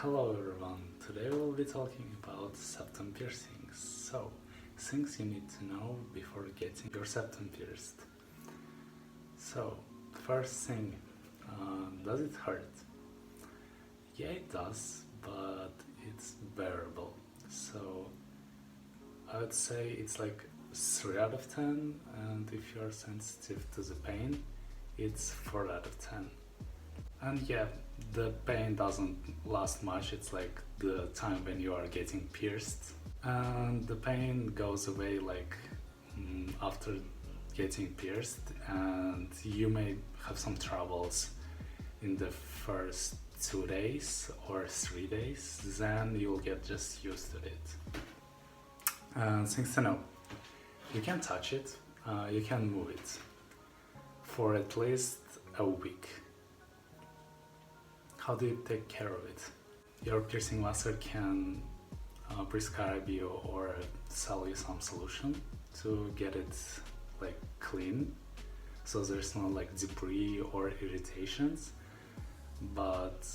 Hello everyone, today we'll be talking about septum piercings. So, things you need to know before getting your septum pierced. So, first thing, does it hurt? Yeah, it does, but it's bearable. So, I would say it's like 3 out of 10, and if you're sensitive to the pain, it's 4 out of 10. And yeah, the pain doesn't last much, it's like the time when you are getting pierced. And the pain goes away after getting pierced, and you may have some troubles in the first 2 days or 3 days, then you'll get just used to it. And things to know, you can touch it, you can move it for at least a week. How do you take care of it? Your piercing master can prescribe you or sell you some solution to get it clean, so there's no debris or irritations. But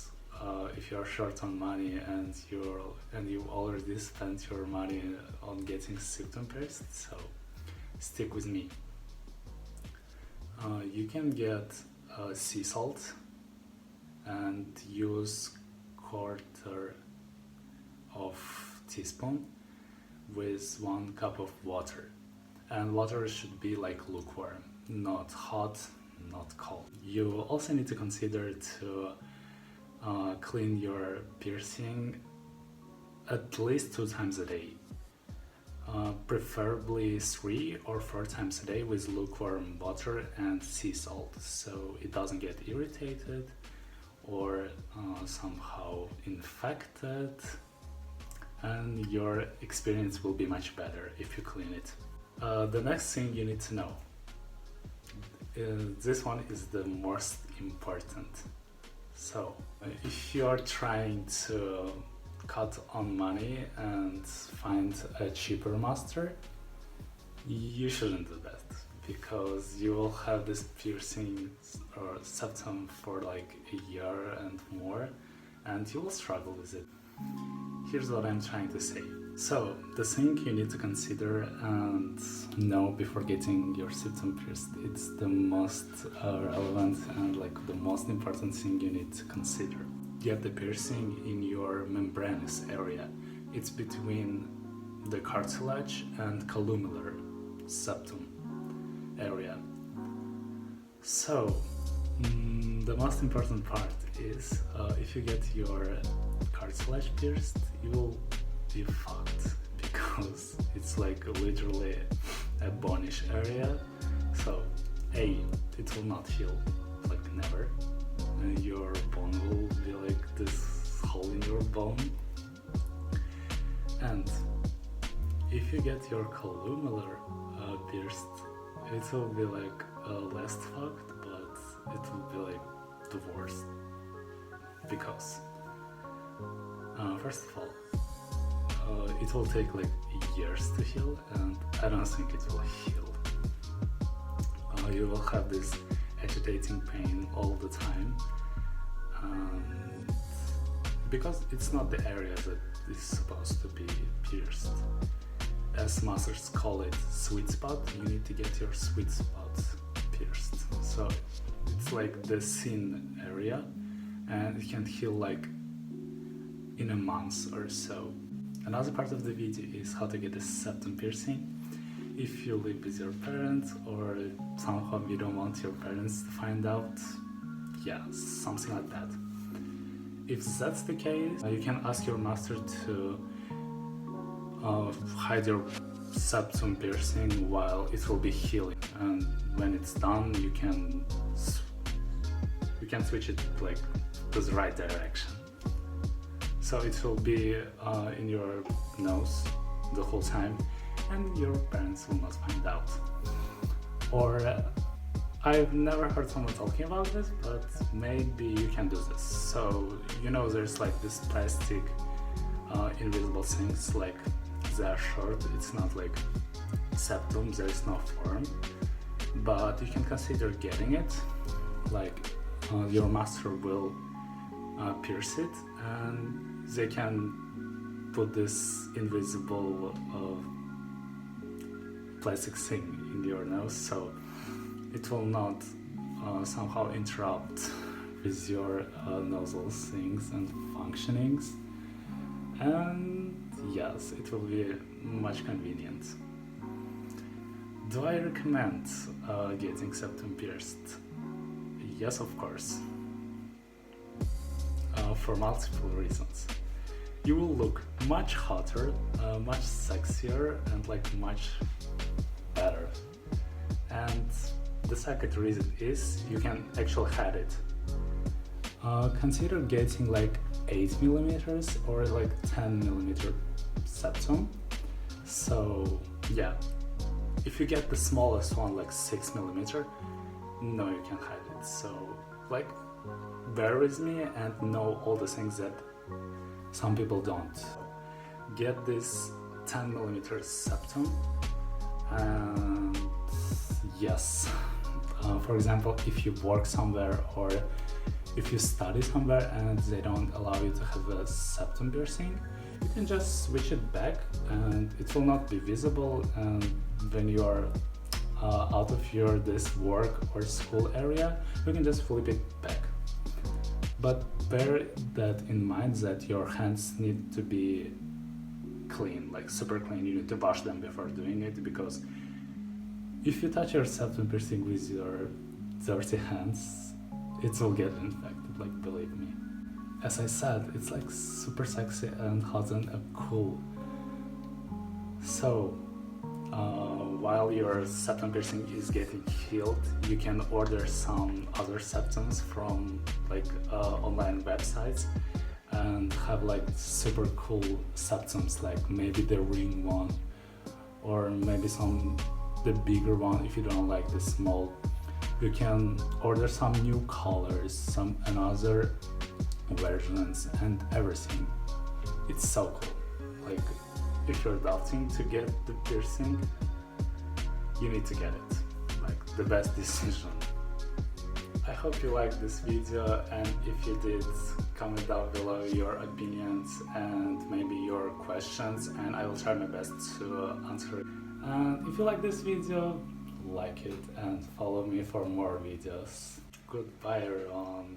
if you're short on money and you already spent your money on getting septum pierced, so stick with me. You can get sea salt and use 1/4 of teaspoon with 1 cup of water, and water should be lukewarm, not hot, not cold. You also need to consider to clean your piercing at least 2 times a day, preferably 3 or 4 times a day with lukewarm water and sea salt, so it doesn't get irritated or somehow infected, and your experience will be much better if you clean it. The next thing you need to know, this one is the most important. So if you are trying to cut on money and find a cheaper master, you shouldn't do that, because you will have this piercing or septum for a year and more, and you will struggle with it. Here's what I'm trying to say. So the thing you need to consider and know before getting your septum pierced, it's the most relevant and the most important thing you need to consider. Get the piercing in your membranous area. It's between the cartilage and columnar septum area. So the most important part is if you get your cartilage pierced, you will be fucked, because it's literally a bonish area. So it will not heal, never. Your bone will be this hole in your bone. And if you get your columnar pierced, it will be less fucked, but it will be the worst, because first of all, it will take years to heal, and I don't think it will heal. You will have this agitating pain all the time, because it's not the area that is supposed to be pierced. As masters call it, sweet spot. You need to get your sweet spot pierced. So it's the thin area, and it can heal in a month or so. Another part of the video is how to get a septum piercing. If you live with your parents, or somehow you don't want your parents to find out, something like that. If that's the case, you can ask your master to hide your septum piercing while it will be healing, and when it's done, you can switch it to the right direction. So it will be in your nose the whole time, and your parents will not find out. Or I've never heard someone talking about this, but maybe you can do this. So there's this plastic invisible things, they are short, it's not septum, there is no form, but you can consider getting it. Your master will pierce it, and they can put this invisible plastic thing in your nose, so it will not somehow interrupt with your nasal things and functionings, and yes, it will be much convenient. Do I recommend getting septum pierced? Yes, of course. For multiple reasons. You will look much hotter, much sexier, and like much better. And the second reason is you can actually hide it. Consider getting like 8 millimeters or like 10 millimeter septum. So yeah, if you get the smallest one, like 6 millimeter, no, you can hide it. So like, bear with me and know all the things that some people don't. Get this 10 millimeter septum, and yes, for example, if you work somewhere or if you study somewhere and they don't allow you to have a septum piercing, you can just switch it back and it will not be visible, and when you are out of your this work or school area, you can just flip it back. But bear that in mind that your hands need to be clean, like super clean. You need to wash them before doing it, because if you touch your septum piercing with your dirty hands, it will get infected, like, believe me. As I said, it's like super sexy and hot and cool. So while your septum piercing is getting healed, you can order some other septums from like online websites and have like super cool septums, like maybe the ring one or maybe the bigger one. If you don't like the small, you can order some new colors, some another versions and everything. It's so cool. Like, if you're doubting to get the piercing, you need to get it. Like, the best decision. I hope you liked this video, and if you did, comment down below your opinions and maybe your questions, and I will try my best to answer it. And if you like this video, like it and follow me for more videos. Goodbye everyone.